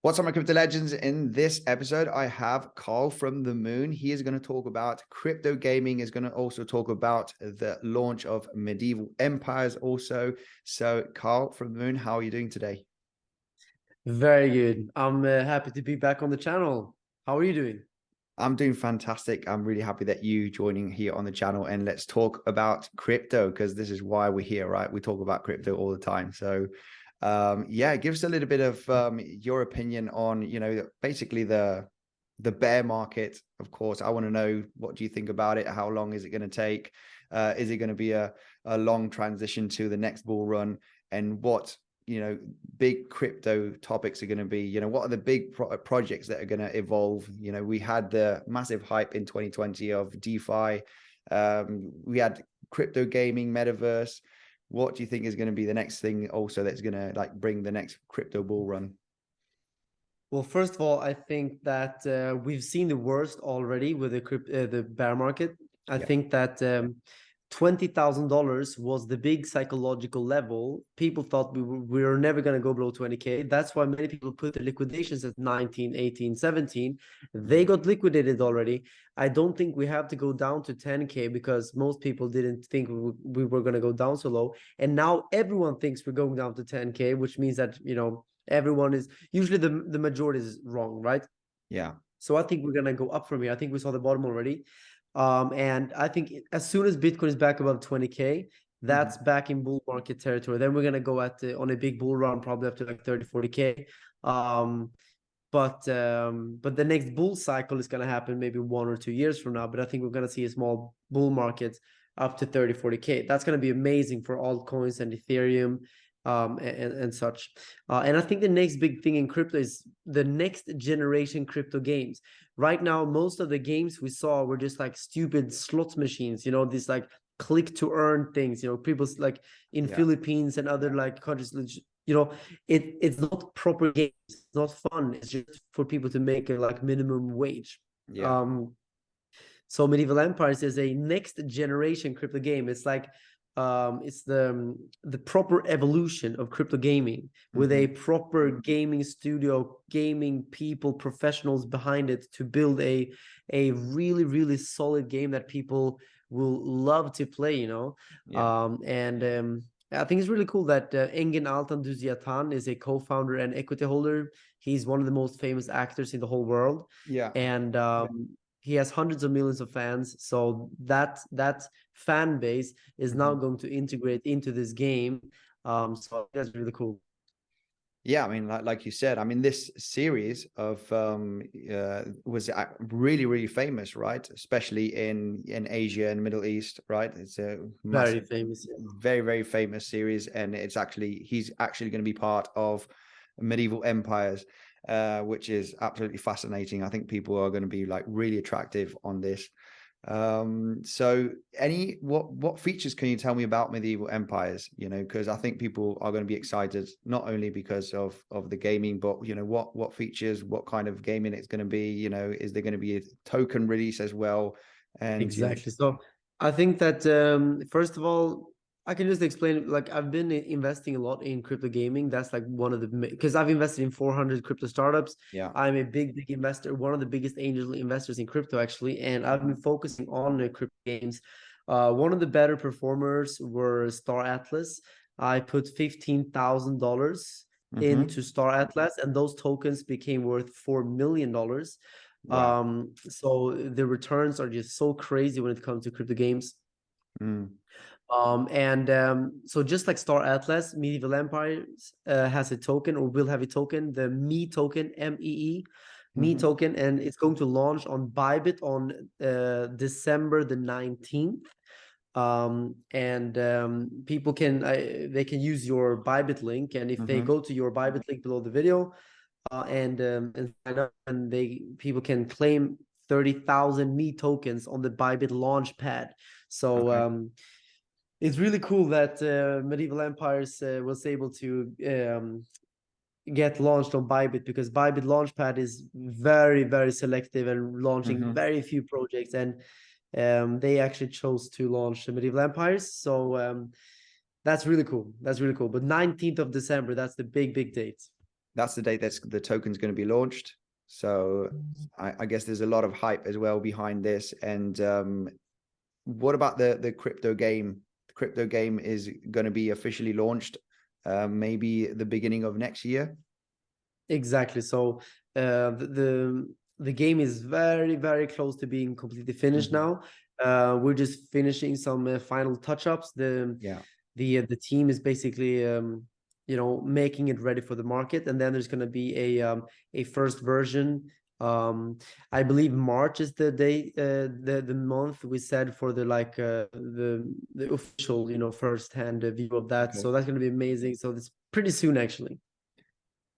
What's up, my crypto legends? In this episode, I have Carl from the Moon. He is going to talk about crypto gaming, is going to also talk about the launch of medieval empires also. So Carl from the Moon, how are you doing today? Very good. I'm happy to be back on the channel. How are you doing? I'm doing fantastic. I'm really happy that you joining here on the channel, and let's talk about crypto because this is why we're here, right? We talk about crypto all the time. So yeah, give us a little bit of your opinion on, basically the bear market. Of course, I want to know, what do you think about it? How long is it going to take? Is it going to be a long transition to the next bull run? And what big crypto topics are going to be, what are the big projects that are going to evolve? We had the massive hype in 2020 of DeFi. We had crypto gaming, metaverse. What do you think is going to be the next thing also that's going to bring the next crypto bull run? Well, first of all, I think that we've seen the worst already with the bear market. I Yeah. think that $20,000 was the big psychological level. People thought we were never going to go below 20K. That's why many people put their liquidations at 19, 18, 17. They got liquidated already. I don't think we have to go down to 10K because most people didn't think we were going to go down so low. And now everyone thinks we're going down to 10K, which means that, everyone is usually the majority is wrong, right? Yeah. So I think we're going to go up from here. I think we saw the bottom already. And I think as soon as Bitcoin is back above 20K, that's back in bull market territory. Then we're going to go on a big bull run, probably up to like 30, 40K. But the next bull cycle is going to happen maybe 1 or 2 years from now. But I think we're going to see a small bull market up to 30, 40K. That's going to be amazing for altcoins and Ethereum and such. And I think the next big thing in crypto is the next generation crypto games. Right now, most of the games we saw were just like stupid slot machines, these like click to earn things, people's like in Philippines and other like countries, it's not proper games. It's not fun. It's just for people to make a like minimum wage. Yeah. So Medieval Empires is a next generation crypto game. It's like it's the proper evolution of crypto gaming with a proper gaming studio, gaming people, professionals behind it to build a really, really solid game that people will love to play, I think it's really cool that Engin Altan Düzyatan is a co-founder and equity holder. He's one of the most famous actors in the whole world. Yeah. And he has hundreds of millions of fans. So that fan base is now going to integrate into this game. So that's really cool. Yeah, I mean, like you said, I mean, this series of was really, really famous, right? Especially in Asia and Middle East, right? It's a massive, Very famous. very, very famous series, and he's actually going to be part of Medieval Empires, which is absolutely fascinating. I think people are going to be really attractive on this. So what features can you tell me about Medieval Empires? Because I think people are going to be excited not only because of the gaming, but what features, what kind of gaming it's going to be. Is there going to be a token release as well? And exactly. So I think that first of all, I can just explain, like, I've been investing a lot in crypto gaming. That's like one of the, because I've invested in 400 crypto startups. yeah. I'm a big investor, one of the biggest angel investors in crypto, actually. And I've been focusing on the crypto games. One of the better performers were Star Atlas. I put $15,000 into Star Atlas, and those tokens became worth $4 million. Wow. So the returns are just so crazy when it comes to crypto games. So just like Star Atlas, Medieval Empires has a token, or will have a token, the Me token, MEE, Me token, and it's going to launch on Bybit on December the 19th. People can they can use your Bybit link, and if they go to your Bybit link below the video and sign up, and people can claim 30,000 Me tokens on the Bybit launch pad. So it's really cool that Medieval Empires was able to get launched on Bybit, because Bybit Launchpad is very, very selective and launching very few projects, and they actually chose to launch the Medieval Empires. So that's really cool. That's really cool. But 19th of December, that's the big date. That's the date that's the token's going to be launched. So I guess there's a lot of hype as well behind this. And what about the crypto game? The crypto game is going to be officially launched maybe the beginning of next year. Exactly. So the game is very, very close to being completely finished now. We're just finishing some final touch-ups. Yeah. The team is basically making it ready for the market, and then there's going to be a first version. I believe March is the day, the month we said for the the official first hand view of that. Okay. So that's going to be amazing. So it's pretty soon actually.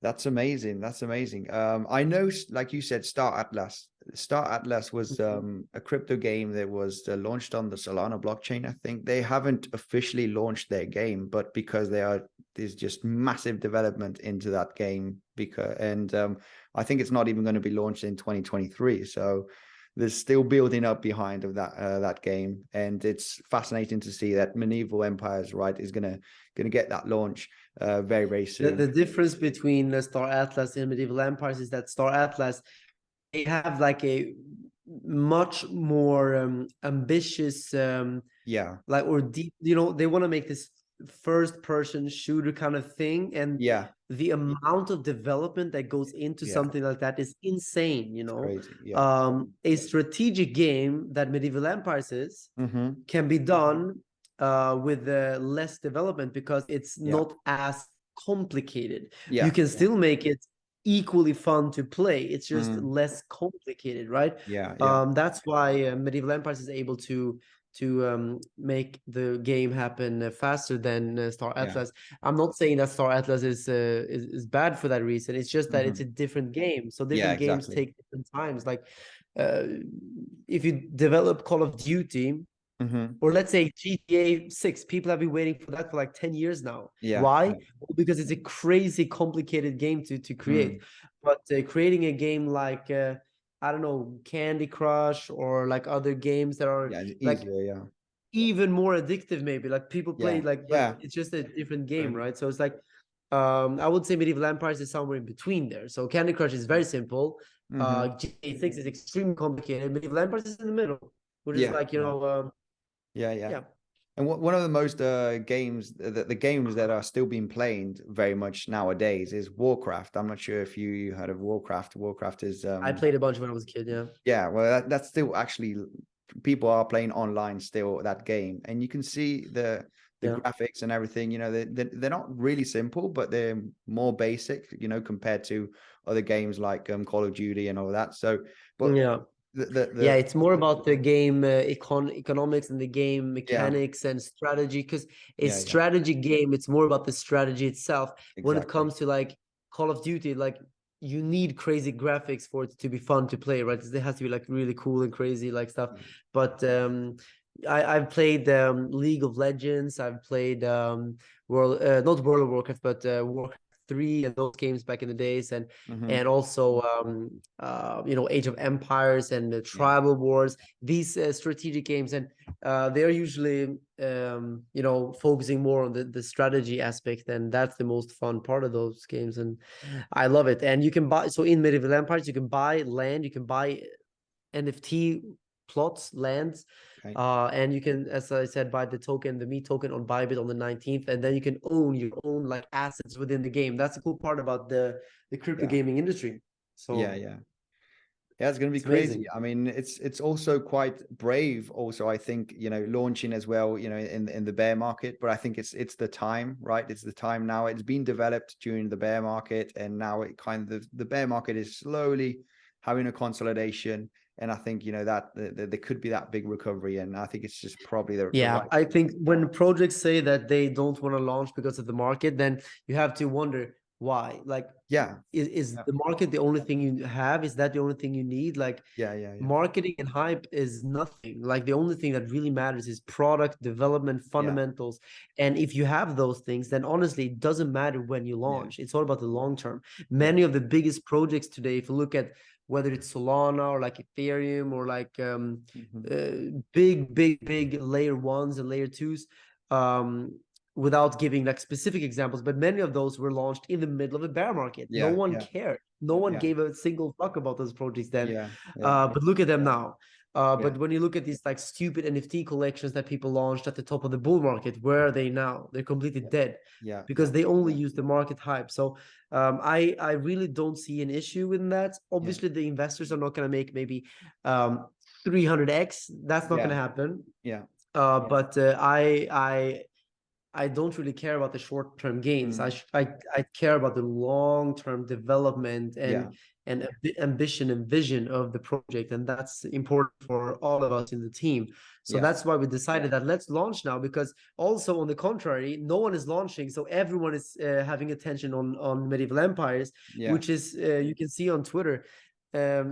That's amazing. That's amazing. I know, like you said, Star Atlas. Star Atlas was a crypto game that was launched on the Solana blockchain. I think they haven't officially launched their game, but because there's just massive development into that game. I think it's not even going to be launched in 2023. So there's still building up behind of that game, and it's fascinating to see that Medieval Empires, right, is gonna get that launch very, very soon. The difference between Star Atlas and Medieval Empires is that Star Atlas, they have like a much more ambitious Yeah. like or deep, they want to make this first person shooter kind of thing, and Yeah. the amount of development that goes into Yeah. something like that is insane. It's crazy. Yeah. A strategic game that Medieval Empires is Mm-hmm. can be done with less development because it's Yeah. not as complicated. You Yeah. can still make it equally fun to play. It's just Mm. less complicated, right? Yeah. Yeah. That's why Medieval Empires is able to make the game happen faster than Star Yeah. Atlas. I'm not saying that Star Atlas is bad for that reason. It's just that it's a different game. So Yeah, different games exactly. take different times. Like uh, if you develop Call of Duty, Mm-hmm. or let's say GTA 6, people have been waiting for that for like 10 years now. Yeah. Why? Yeah. Well, because it's a crazy complicated game to create. Mm. But creating a game like I don't know, Candy Crush, or like other games that are Yeah. It's like easier. Yeah. even more addictive, maybe like people play Yeah. like, but Yeah. it's just a different game, True. right? So it's like I would say Medieval Empires is somewhere in between there. So Candy Crush is very simple. Mm-hmm. GTA 6 is extremely complicated. Medieval Empires is in the middle, which is Yeah. like Yeah. Yeah. Yeah. yeah. And one of the most games, the games that are still being played very much nowadays is Warcraft. I'm not sure if you heard of Warcraft. Warcraft is I played a bunch when I was a kid. Yeah. yeah, well that's still actually people are playing online still that game, and you can see the Yeah. graphics and everything. They're not really simple, but they're more basic, compared to other games like Call of Duty and all that. So, but Yeah. Yeah, it's more about the game economics and the game yeah, mechanics and strategy. Because a yeah, yeah, strategy game, it's more about the strategy itself. When it exactly. comes to like Call of Duty, like you need crazy graphics for it to be fun to play, right? It has to be like really cool and crazy like stuff. Yeah. But I've played League of Legends. I've played not World of Warcraft, but Warcraft 3 and those games back in the days, and Mm-hmm. and also Age of Empires and the Yeah, Tribal Wars. These strategic games, and they're usually focusing more on the strategy aspect, and that's the most fun part of those games, and I love it. And you can buy, so in Medieval Empires you can buy land, you can buy NFT plots, lands, okay. and you can, as I said, buy the meat token on Bybit on the 19th, and then you can own your own like assets within the game. That's the cool part about the crypto Yeah, gaming industry. yeah, So yeah. Yeah, it's going to be it's crazy. amazing. I mean, it's also quite brave. Also, I think launching as well. In the bear market, but I think it's the time, right? It's the time now. It's been developed during the bear market, and now it kind of the bear market is slowly having a consolidation. And I think that there could be that big recovery, and I think it's just probably the Yeah, right. I think when projects say that they don't want to launch because of the market, then you have to wonder why. Like, Yeah, is yeah, the market the only thing you have? Is that the only thing you need? Like, yeah, yeah, yeah, marketing and hype is nothing. Like, the only thing that really matters is product development yeah, fundamentals. And if you have those things, then honestly, it doesn't matter when you yeah, launch. It's all about the long term. yeah. Many of the biggest projects today, if you look at whether it's Solana or like Ethereum or like Hmm. big layer ones and layer twos, um, without giving like specific examples, but many of those were launched in the middle of a bear market. No Yeah, one yeah, cared. No one yeah, gave a single fuck about those projects then. yeah, yeah, But look at them now. yeah, But when you look at these like stupid NFT collections that people launched at the top of the bull market, where are they now? They're completely dead yeah, because they only use the market hype. So I really don't see an issue in that. yeah, Obviously, the investors are not going to make maybe 300x. That's not going yeah, to happen. yeah. But I don't really care about the short-term gains. Mm, I care about the long-term development yeah, and ambition and vision of the project, and that's important for all of us in the team. So yeah, that's why we decided that let's launch now. Because also on the contrary, no one is launching, so everyone is having attention on medieval empires, yeah. which is you can see on Twitter.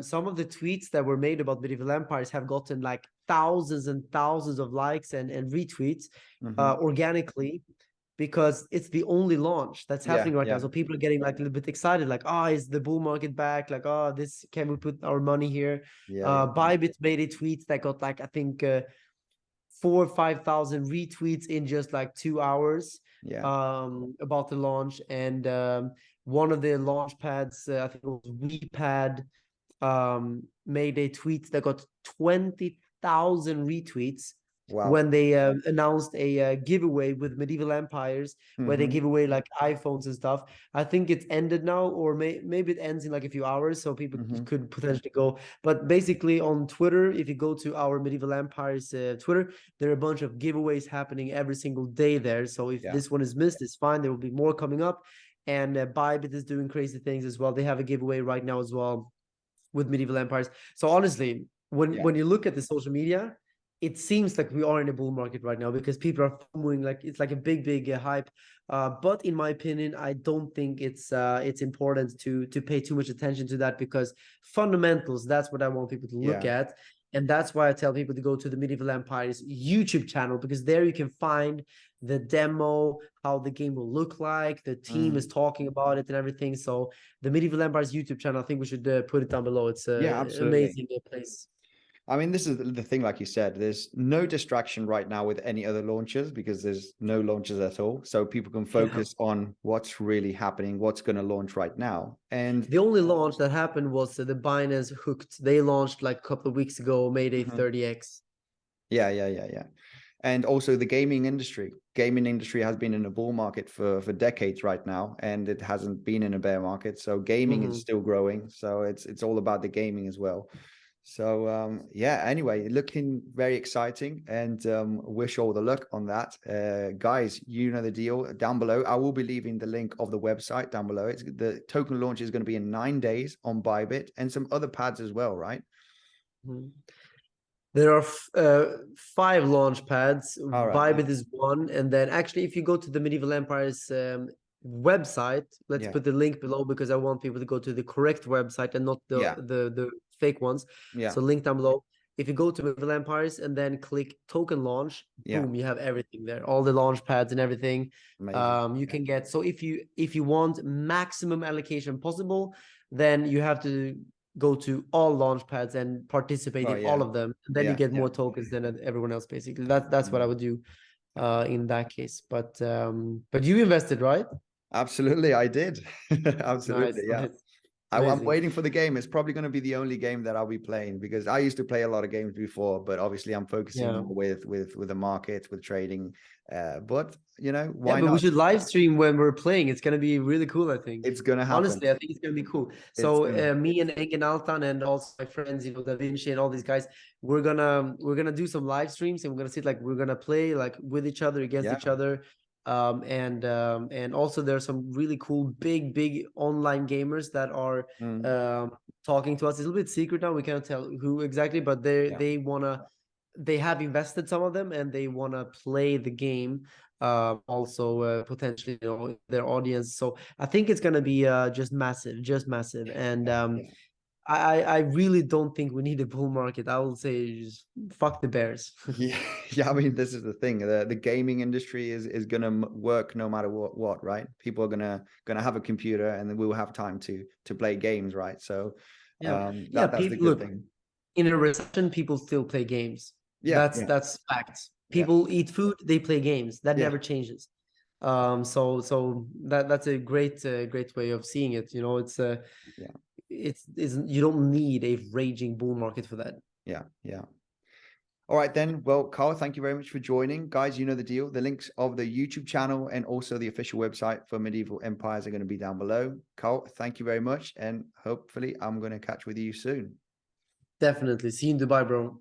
Some of the tweets that were made about medieval empires have gotten like thousands and thousands of likes and retweets Hmm. organically, because it's the only launch that's Yeah, happening right now. yeah, So people are getting like a little bit excited, like, oh, is the bull market back? Like, oh, this, can we put our money here? yeah, yeah, Bybit made a tweet that got like, I think 4 or 5 thousand retweets in just like 2 hours yeah. about the launch. And one of the launch pads, I think it was WePad, made a tweet that got 20,000 retweets Wow. when they announced a giveaway with medieval empires, where they Hmm. give away like iPhones and stuff. I think it's ended now, or maybe it ends in like a few hours, so people Hmm. could potentially go. But basically on Twitter, if you go to our medieval empires Twitter, there are a bunch of giveaways happening every single day there. So if Yeah, this one is missed, it's fine, there will be more coming up. And Bybit is doing crazy things as well. They have a giveaway right now as well with medieval empires. So honestly, yeah, when you look at the social media, it seems like we are in a bull market right now, because people are following, like it's like a big hype. But in my opinion, I don't think it's important to pay too much attention to that, because fundamentals, that's what I want people to look yeah. at. And that's why I tell people to go to the Medieval Empires YouTube channel, because there you can find the demo, how the game will look like, the team is Mm. talking about it and everything. So the Medieval Empires YouTube channel, I think we should put it down below. It's Yeah, an absolutely. amazing place. I mean, this is the thing, like you said, there's no distraction right now with any other launches because there's no launches at all. So people can Yeah. focus on what's really happening, what's going to launch right now. And The only launch that happened was the Binance Hooked. They launched like a couple of weeks ago, made a mhm. 30x. Yeah, yeah, yeah, yeah. And also the gaming industry. Gaming industry has been in a bull market for decades right now, and it hasn't been in a bear market. So gaming is still growing. So it's all about the gaming as well. So yeah, anyway, looking very exciting, and wish all the luck on that. Guys, you know the deal. Down below, I will be leaving the link of the website down below. It's the token launch is going to be in 9 days on Bybit and some other pads as well, right? There are 5 launch pads. All right. Bybit Nice. is one, and then actually, if you go to the Medieval Empires website, let's Yeah. put the link below, because I want people to go to the correct website and not Yeah. the fake ones. Yeah. So link down below. If you go to Medieval Empires and then click token launch, Yeah. boom, you have everything there, all the launch pads and everything. Amazing. You can get, so if you want maximum allocation possible, then you have to go to all launch pads and participate Oh in all yeah. of them. And then you Yeah. get Yeah. more tokens than everyone else, basically. That's what I Mm. would do in that case. But you invested, right? Absolutely, I did. Absolutely, Nice, yeah. nice. I'm Amazing. waiting for the game. It's probably going to be the only game that I'll be playing because I used to play a lot of games before, but obviously I'm focusing Yeah. more with the market, with trading. But you know, Yeah, why but we not? should live stream when we're playing. It's gonna be really cool, I think. It's gonna happen. Honestly, I think it's gonna be cool. It's So gonna. me and Engin Altan and also my friends, Da Vinci and all these guys, we're gonna do some live streams, and we're gonna sit like we're gonna play like with each other, against Yeah. each other. And also there's some really cool big online gamers that are Mm. talking to us. It's a little bit secret now. We cannot tell who exactly, but Yeah. they have invested, some of them, and they wanna play the game. Also potentially, their audience. So I think it's gonna be just massive. And Yeah. Yeah. I really don't think we need a bull market. I will say just fuck the bears. Yeah, yeah. I mean, this is the thing. The gaming industry is gonna work no matter what, right? People are gonna have a computer, and then we will have time to play games, right? So, Yeah, yeah. that's the People good look, thing. in a recession, people still play games. Yeah, yeah, That's facts. yeah, People eat food, they play games. That yeah, never changes. So that's a great great way of seeing it. You know, Yeah. it's you don't need a raging bull market for that. Yeah. Yeah. All right, then. Well, Carl, thank you very much for joining. Guys, you know the deal. The links of the YouTube channel and also the official website for Medieval Empires are going to be down below. Carl, thank you very much. And hopefully I'm going to catch with you soon. Definitely. See you in Dubai, bro.